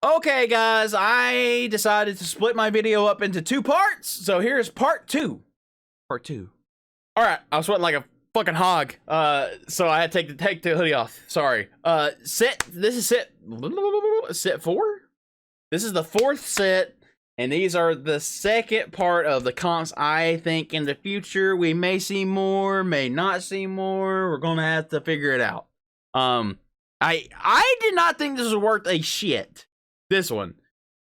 Okay, guys, I decided to split my video up into two parts. So here's part two. Part two. All right, I was sweating like a fucking hog. So I had to take the hoodie off. Sorry. This is set 4. This is the 4th set, and these are the second part of the comps. I think in the future we may see more, may not see more. We're gonna have to figure it out. I did not think this was worth a shit. This one,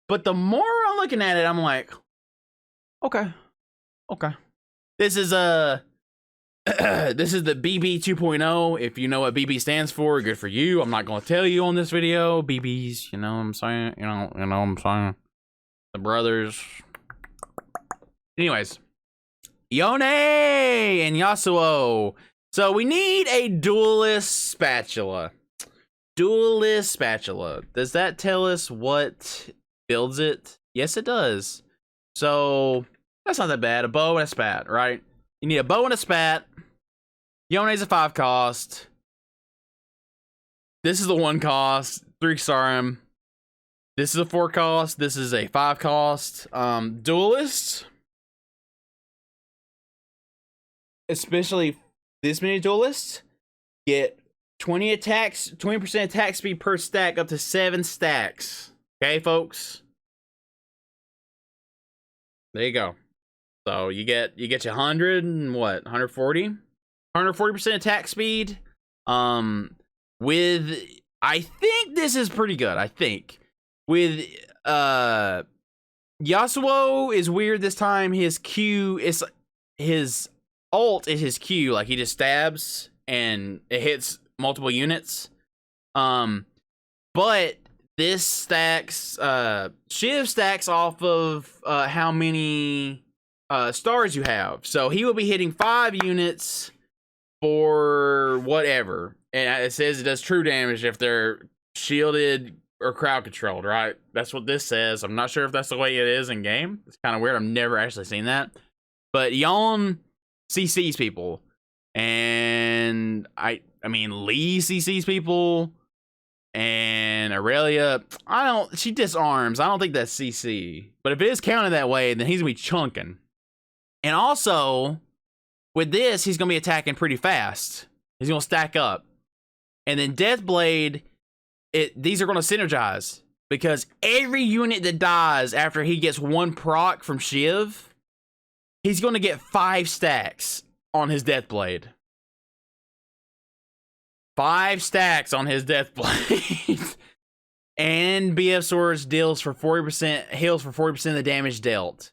but the more I'm looking at it, I'm like, okay. This is this is the BB 2.0. If you know what BB stands for, good for you. I'm not gonna tell you on this video. BBs, you know what I'm saying? You know what I'm saying? The brothers. Anyways, Yone and Yasuo. So we need a duelist spatula. Duelist spatula. Does that tell us what builds it? Yes, it does. So that's not that bad. A bow and a spat, right? You need a bow and a spat. Yone's a 5 cost. This is the 1 cost. 3-star him. This is a 4 cost. This is a 5 cost. Duelists, especially this many duelists, get 20 attacks, 20% attack speed per stack, up to 7 stacks. Okay, folks. There you go. So you get you 100 and what? 140? 140% attack speed. With, I think this is pretty good. I think with Yasuo is weird this time. His Q is his ult is his Q. Like he just stabs and it hits multiple units. But this stacks, Shiv stacks off of how many stars you have. So he will be hitting 5 units for whatever. And it says it does true damage if they're shielded or crowd controlled, right? That's what this says. I'm not sure if that's the way it is in game. It's kind of weird. I've never actually seen that. But Yon CCs people. And I mean, Lee CCs people, and Aurelia, she disarms. I don't think that's CC. But if it is counted that way, then he's gonna be chunking. And also, with this, he's gonna be attacking pretty fast. He's gonna stack up. And then Deathblade, these are gonna synergize. Because every unit that dies after he gets 1 proc from Shiv, he's gonna get 5 stacks on his Deathblade. 5 stacks on his Deathblade. And BF Swords heals for 40% of the damage dealt.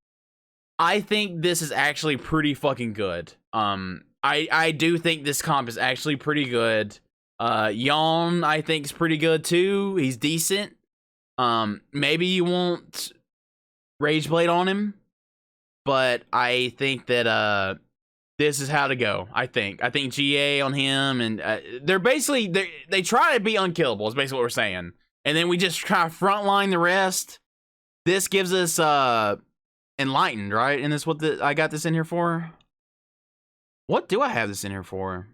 I think this is actually pretty fucking good. I do think this comp is actually pretty good. Yon, I think, is pretty good too. He's decent. Maybe you won't Rageblade on him, but I think that this is how to go. I think GA on him, and they're basically they try to be unkillable. Is basically what we're saying, and then we just try to frontline the rest. This gives us enlightened, right? And that's what I got this in here for. What do I have this in here for?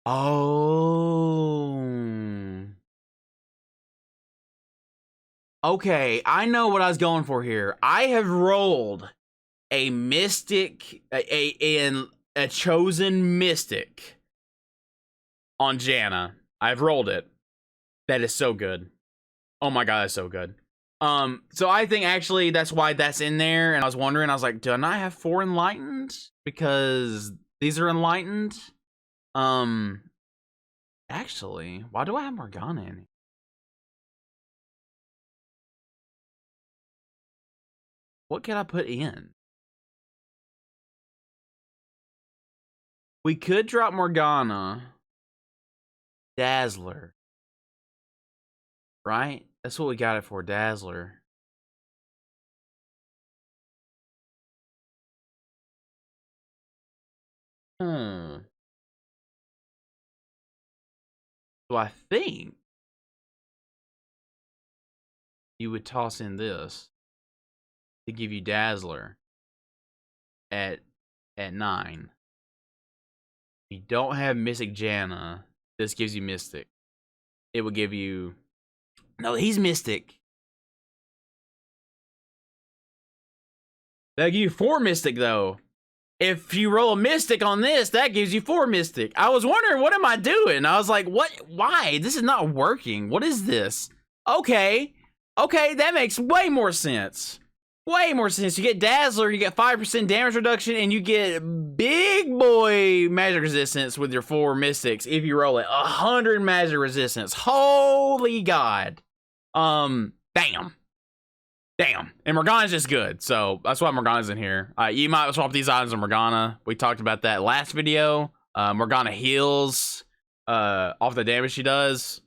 Oh. Okay, I know what I was going for here. I have rolled a mystic, a chosen mystic on Janna. I've rolled it. That is so good. Oh my god, that's so good. So I think actually that's why that's in there. And I was wondering, I was like, do I not have 4 enlightened? Because these are enlightened. Actually, why do I have Morgana in here? What can I put in? We could drop Morgana. Dazzler. Right? That's what we got it for, Dazzler. So I think you would toss in this to give you Dazzler at 9. you don't have Mystic Janna, this gives you Mystic. It will give you... No, he's Mystic. That'll give you 4 Mystic, though. If you roll a Mystic on this, that gives you 4 Mystic. I was wondering, what am I doing? I was like, what? Why? This is not working. What is this? Okay. Okay, that makes way more sense. Way more sense. You get Dazzler, you get 5% damage reduction, and you get big boy magic resistance with your 4 Mystics if you roll it. 100 magic resistance. Holy God. Damn. Damn. And Morgana's just good. So that's why Morgana's in here. You might swap these items with Morgana. We talked about that last video. Morgana heals off the damage she does.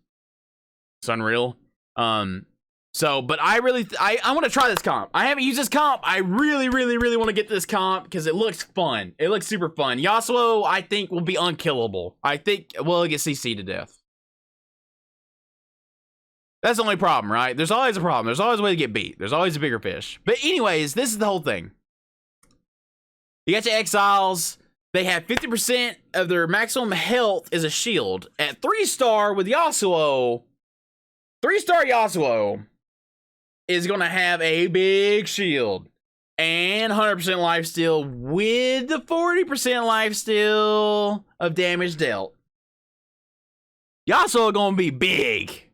It's unreal. But I want to try this comp. I haven't used this comp. I really want to get this comp because it looks fun. It looks super fun. Yasuo, I think, will be unkillable. I think, well, get CC to death. That's the only problem, right? There's always a problem. There's always a way to get beat. There's always a bigger fish. But anyways, this is the whole thing. You got your exiles. They have 50% of their maximum health as a shield. At 3-star with Yasuo, 3-star Yasuo is going to have a big shield. And 100% lifesteal with the 40% lifesteal of damage dealt. Yasuo going to be big.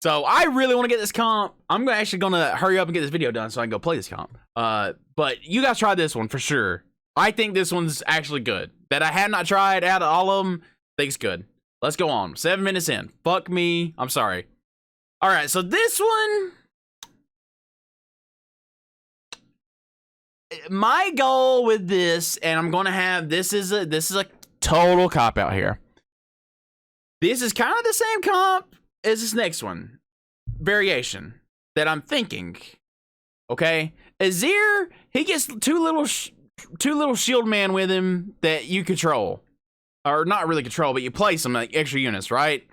So I really want to get this comp. I'm actually going to hurry up and get this video done so I can go play this comp. But you guys try this one for sure. I think this one's actually good. That I have not tried out of all of them, I think it's good. Let's go on. 7 minutes in. Fuck me. I'm sorry. All right, so this one... My goal with this, and I'm going to have... This is a total cop-out here. This is kind of the same comp as this next one. Variation that I'm thinking. Okay? Azir, he gets two little shield man with him that you control. Or not really control, but you play some like extra units, right?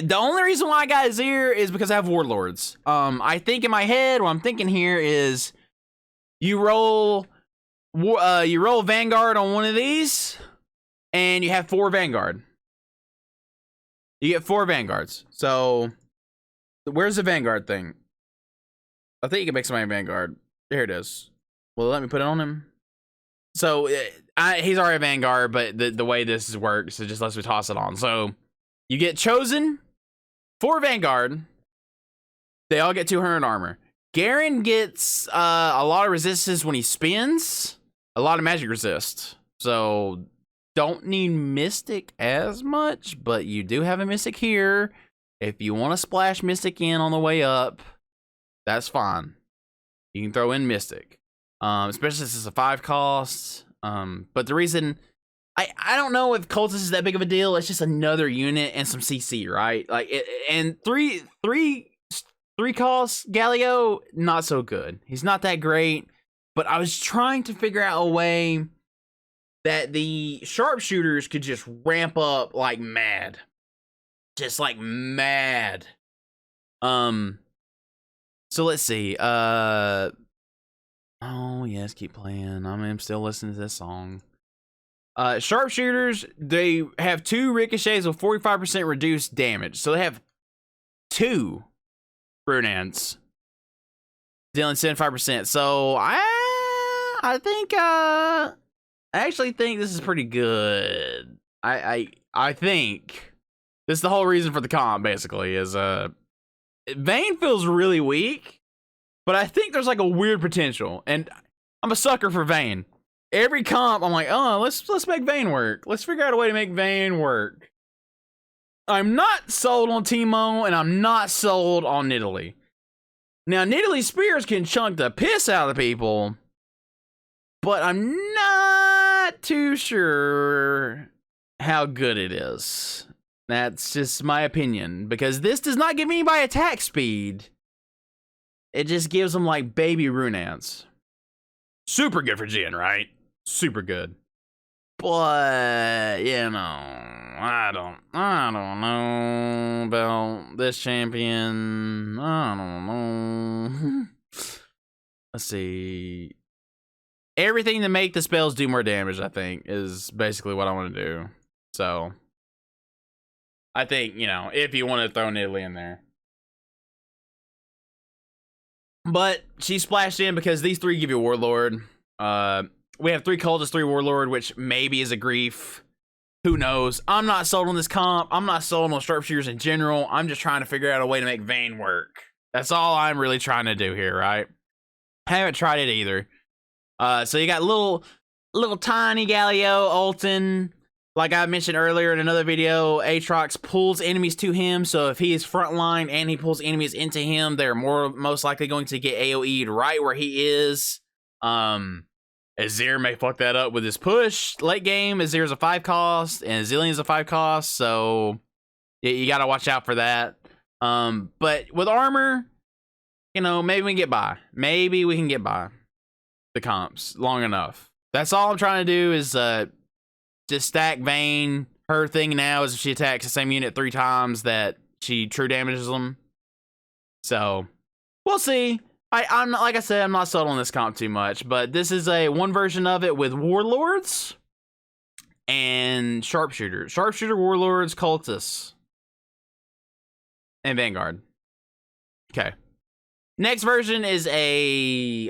The only reason why I got Azir is because I have warlords. I think in my head, what I'm thinking here is you roll Vanguard on one of these, and you have 4 Vanguard. You get 4 Vanguards. So, where's the Vanguard thing? I think you can make somebody a Vanguard. Here it is. Will it let me put it on him? So, he's already a Vanguard, but the way this works, it just lets me toss it on. So, you get chosen 4 Vanguard. They all get 200 armor. Garen gets a lot of resistance when he spins. A lot of magic resist. So, don't need Mystic as much, but you do have a Mystic here. If you want to splash Mystic in on the way up, that's fine. You can throw in Mystic. Especially since it's a 5 cost. But the reason... I don't know if Cultist is that big of a deal. It's just another unit and some CC, right? Like, and three costs, Galio, not so good. He's not that great. But I was trying to figure out a way that the sharpshooters could just ramp up like mad. Just like mad. So let's see. Oh yes, keep playing. I'm still listening to this song. Sharpshooters, they have 2 ricochets with 45% reduced damage. So they have 2 Brunans dealing 75%. So I think I actually think this is pretty good. I think this is the whole reason for the comp, basically, is Vayne feels really weak, but I think there's like a weird potential, and I'm a sucker for Vayne. Every comp, I'm like, oh, let's make Vayne work. Let's figure out a way to make Vayne work. I'm not sold on Teemo, and I'm not sold on Nidalee. Now, Nidalee Spears can chunk the piss out of people, but I'm not too sure how good it is. That's just my opinion, because this does not give anybody attack speed. It just gives them, like, baby Runans. Super good for Jhin, right? Super good. But, you know, I don't know about this champion. I don't know. Let's see. everything to make the spells do more damage, I think, is basically what I want to do. So, I think, you know, if you want to throw Nidalee in there. But she splashed in because these 3 give you Warlord. We have 3 Cultists, 3 Warlord, which maybe is a grief. Who knows? I'm not sold on this comp. I'm not sold on Sharpshooters in general. I'm just trying to figure out a way to make Vayne work. That's all I'm really trying to do here, right? Haven't tried it either. So you got little tiny Galio, Ulton. Like I mentioned earlier in another video, Aatrox pulls enemies to him. So if he is frontline and he pulls enemies into him, they're most likely going to get AoE'd right where he is. Azir may fuck that up with his push. Late game, Azir's a 5 cost and Zillion's a 5 cost. So you got to watch out for that. But with armor, you know, maybe we can get by. Maybe we can get by the comps long enough. That's all I'm trying to do is just stack Vayne. Her thing now is if she attacks the same unit 3 times that she true damages them. So we'll see. I'm not, like I said, I'm not sold on this comp too much, but this is one version of it with Warlords and Sharpshooters. Sharpshooter, Warlords, Cultists, and Vanguard. Okay. Next version is a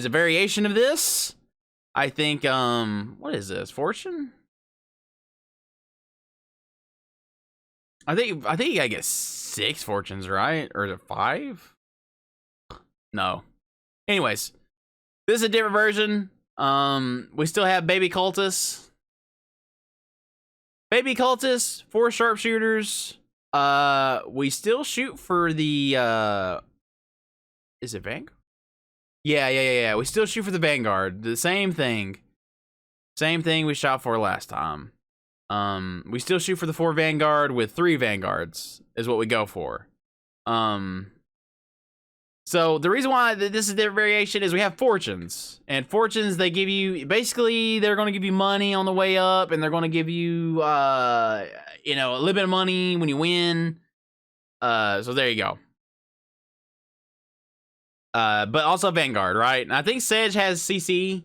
variation of this. I think what is this? Fortune? I think you gotta get 6 fortunes, right? Or is it 5? No. Anyways, this is a different version. We still have baby cultists. Baby cultists, 4 sharpshooters. We still shoot for the is it Vanguard? Yeah. We still shoot for the Vanguard. The same thing. Same thing we shot for last time. We still shoot for the 4 Vanguard with 3 Vanguards is what we go for. So the reason why this is their variation is we have fortunes, and fortunes, they give you, basically they're going to give you money on the way up, and they're going to give you, you know, a little bit of money when you win. So there you go. But also Vanguard, right? And I think Sedge has CC.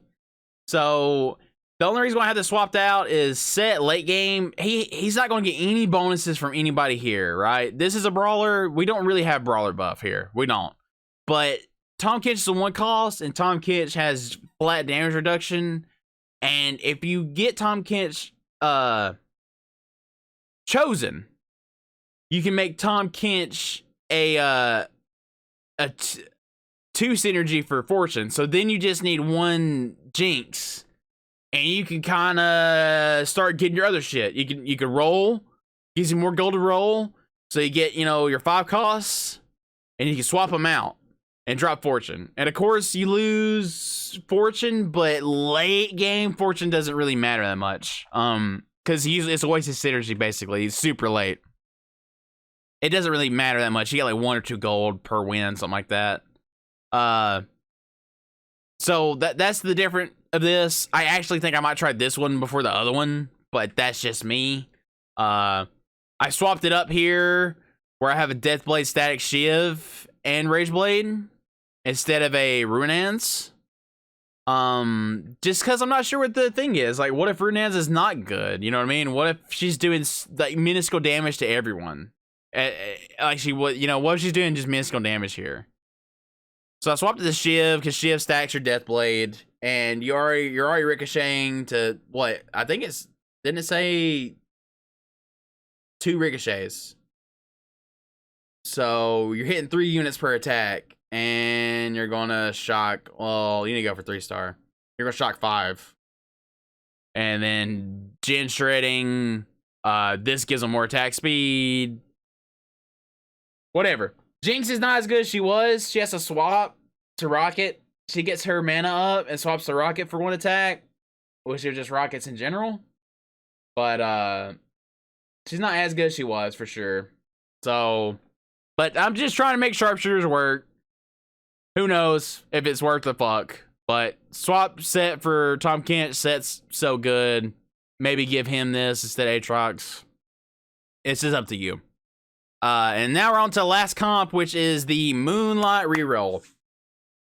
So the only reason why I have this swapped out is Set late game. He's not going to get any bonuses from anybody here, right? This is a brawler. We don't really have brawler buff here. We don't. But Tahm Kench is a 1 cost, and Tahm Kench has flat damage reduction. And if you get Tahm Kench chosen, you can make Tahm Kench a 2 synergy for Fortune. So then you just need 1 Jinx, and you can kind of start getting your other shit. You can roll, gives you more gold to roll, so you get, you know, your 5 costs, and you can swap them out and drop Fortune. And of course you lose Fortune, but late game Fortune doesn't really matter that much. Because it's always his synergy, basically. He's super late. It doesn't really matter that much. You get like 1 or 2 gold per win, something like that. So that's the difference of this. I actually think I might try this one before the other one, but that's just me. I swapped it up here where I have a Deathblade Static Shiv and Rageblade instead of a Runance. Just because I'm not sure what the thing is. Like, what if Runance is not good? You know what I mean? What if she's doing like minuscule damage to everyone? Like she would, you know, what if she's doing just minuscule damage here? So I swapped to the Shiv because Shiv stacks your Deathblade, and you're already ricocheting to what? I think it's, didn't it say 2 ricochets? So you're hitting 3 units per attack, and you're gonna shock. Well, you need to go for 3-star. You're gonna shock 5, and then Gen shredding. This gives them more attack speed. Whatever. Jinx is not as good as she was. She has to swap to Rocket. She gets her mana up and swaps to Rocket for 1 attack, which are just Rockets in general. But she's not as good as she was for sure. So. But I'm just trying to make sharpshooters work. Who knows if it's worth the fuck. But swap Set for Tahm Kench. Set's so good. Maybe give him this instead of Aatrox. It's just up to you. And now we're on to the last comp, which is the Moonlight reroll.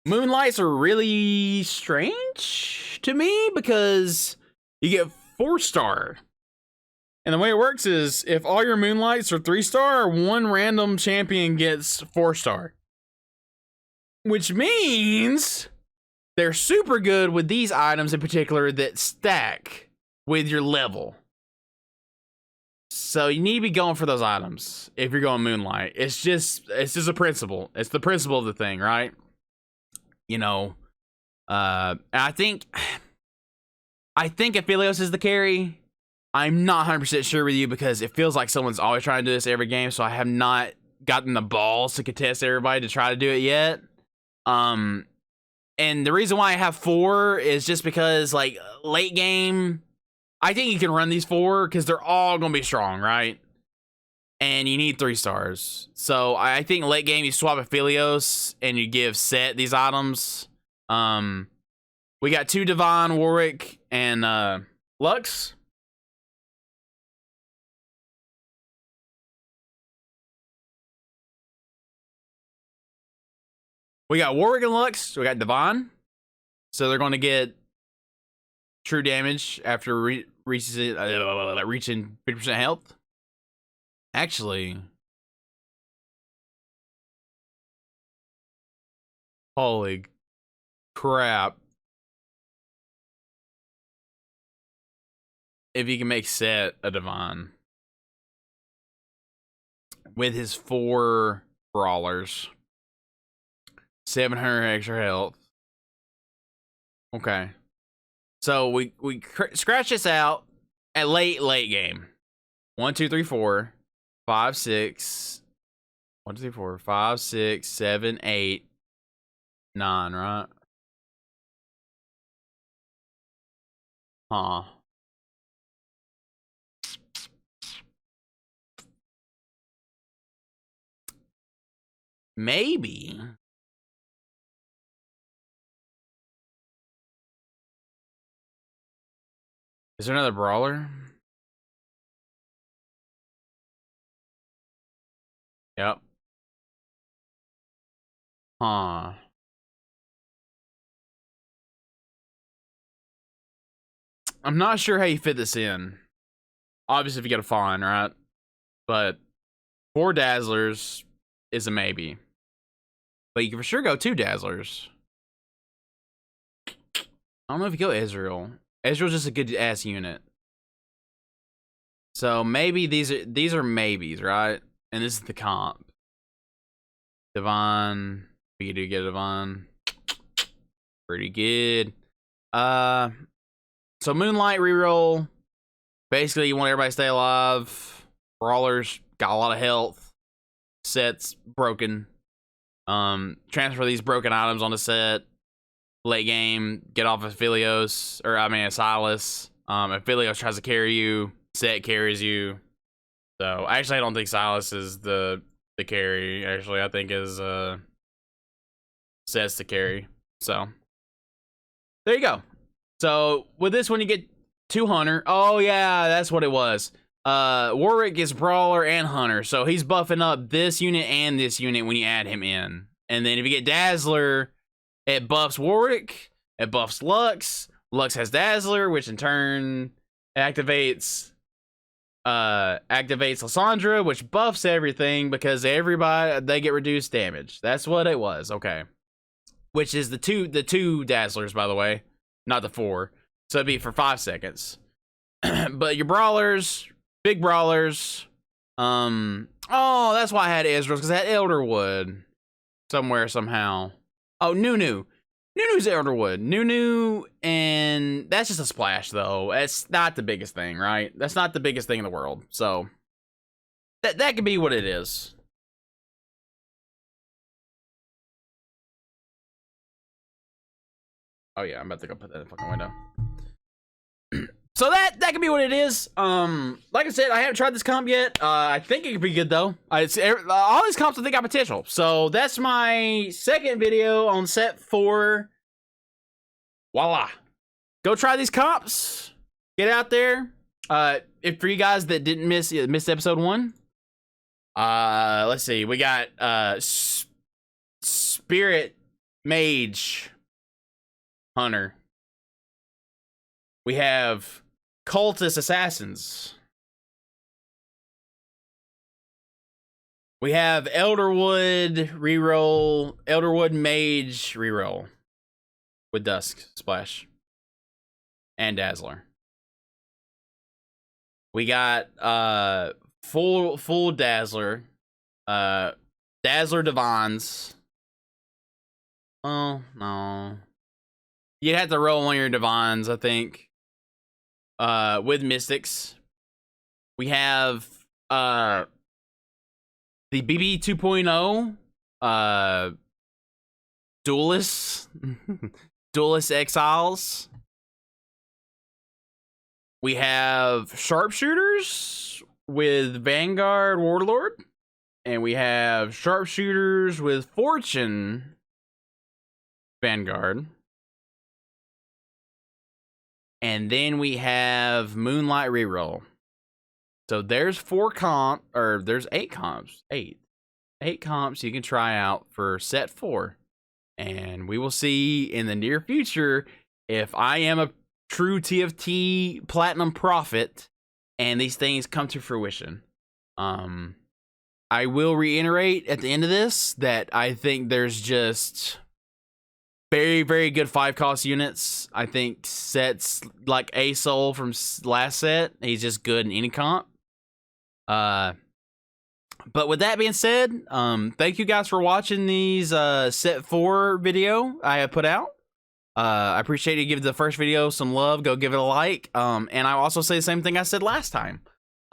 Moonlights are really strange to me because you get 4-star. And the way it works is if all your Moonlights are 3-star, one random champion gets 4-star. Which means they're super good with these items in particular that stack with your level. So you need to be going for those items if you're going Moonlight. It's just a principle. It's the principle of the thing, right? You know, I think Aphelios is the carry. I'm not 100% sure with you because it feels like someone's always trying to do this every game, so I have not gotten the balls to contest everybody to try to do it yet. And the reason why I have 4 is just because, like, late game, I think you can run these 4 because they're all going to be strong, right? And you need 3 stars. So I think late game, you swap Aphelios and you give Set these items. We got 2 Divine, Warwick, and Lux. We got Warwick and Lux. We got Divine. So they're going to get true damage after reaching 50% health. Actually, holy crap. If you can make Set a Divine with his 4 brawlers, 700 extra health. Okay. So we scratch this out at late game. 1, 2, 3, 4, 5, 6. 1, 2, 3, 4, 5, 6, 7, 8, 9, right? Huh. Maybe. Is there another brawler? Yep. Huh. I'm not sure how you fit this in. Obviously, if you get a Fawn, right? But 4 Dazzlers is a maybe. But you can for sure go 2 Dazzlers. I don't know if you go Ezreal. Ezreal's just a good ass unit. So maybe these are maybes, right? And this is the comp. Divine. We do get a Divine. Pretty good. So Moonlight reroll. Basically, you want everybody to stay alive. Brawlers got a lot of health. Set's broken. Transfer these broken items on the Set. Late game, get off of Aphelios, or I mean Silas. Aphelios tries to carry you, Set carries you. So actually, I don't think Silas is the carry. Actually, I think is Set's the carry. So there you go. So with this one, you get 2 Hunter. Oh yeah, that's what it was. Warwick is Brawler and Hunter, so he's buffing up this unit and this unit when you add him in. And then if you get Dazzler, it buffs Warwick, it buffs Lux. Lux has Dazzler, which in turn activates Lysandra, which buffs everything because everybody they get reduced damage. That's what it was. Okay, which is the two Dazzlers, by the way, not the 4. So it'd be for 5 seconds. But your brawlers, big brawlers. Oh, that's why I had Ezreal, because I had Elderwood somewhere somehow. Oh, Nunu. Nunu's Elderwood. Nunu, and that's just a splash, though. It's not the biggest thing, right? That's not the biggest thing in the world. So that could be what it is. Oh yeah, I'm about to go put that in the fucking window. So that could be what it is. Like I said, I haven't tried this comp yet. I think it could be good though. All these comps I think got potential. So that's my second video on set 4. Voila. Go try these comps. Get out there. If for you guys that didn't miss episode 1, let's see. We got Spirit Mage, Hunter. We have Cultist Assassins. We have Elderwood reroll, Elderwood Mage reroll with Dusk Splash and Dazzler. We got full Dazzler, Dazzler Divines. Oh no, you'd have to roll one of your Divines, I think. With Mystics, we have the PBE 2.0 Duelists, Duelist Exiles. We have Sharpshooters with Vanguard Warlord, and we have Sharpshooters with Fortune Vanguard. And then we have Moonlight Reroll. So there's there's 8 comps. 8 comps you can try out for set 4. And we will see in the near future if I am a true TFT Platinum Prophet and these things come to fruition. I will reiterate at the end of this that I think there's just very, very good 5-cost units. I think sets like A-Soul from last set, he's just good in any comp. But with that being said, thank you guys for watching these set 4 video I have put out. I appreciate you giving the first video some love. Go give it a like. And I also say the same thing I said last time.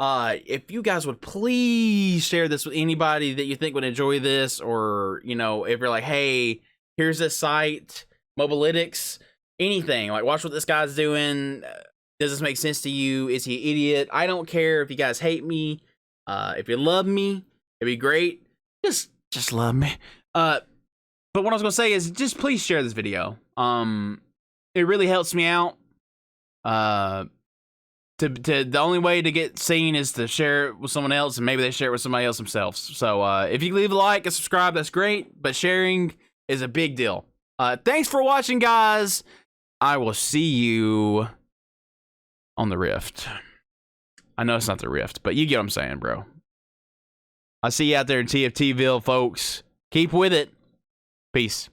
If you guys would please share this with anybody that you think would enjoy this, or, you know, if you're like, hey, here's this site, Mobalytics, anything, like, watch what this guy's doing. Does this make sense to you? Is he an idiot? I don't care if you guys hate me. If you love me, it'd be great. Just love me. But what I was gonna say is, just please share this video. It really helps me out. The only way to get seen is to share it with someone else, and maybe they share it with somebody else themselves. So if you leave a like and subscribe, that's great. But sharing is a big deal. Thanks for watching, guys. I will see you on the Rift. I know it's not the Rift, but you get what I'm saying, bro. I'll see you out there in TFTville, folks. Keep with it. Peace.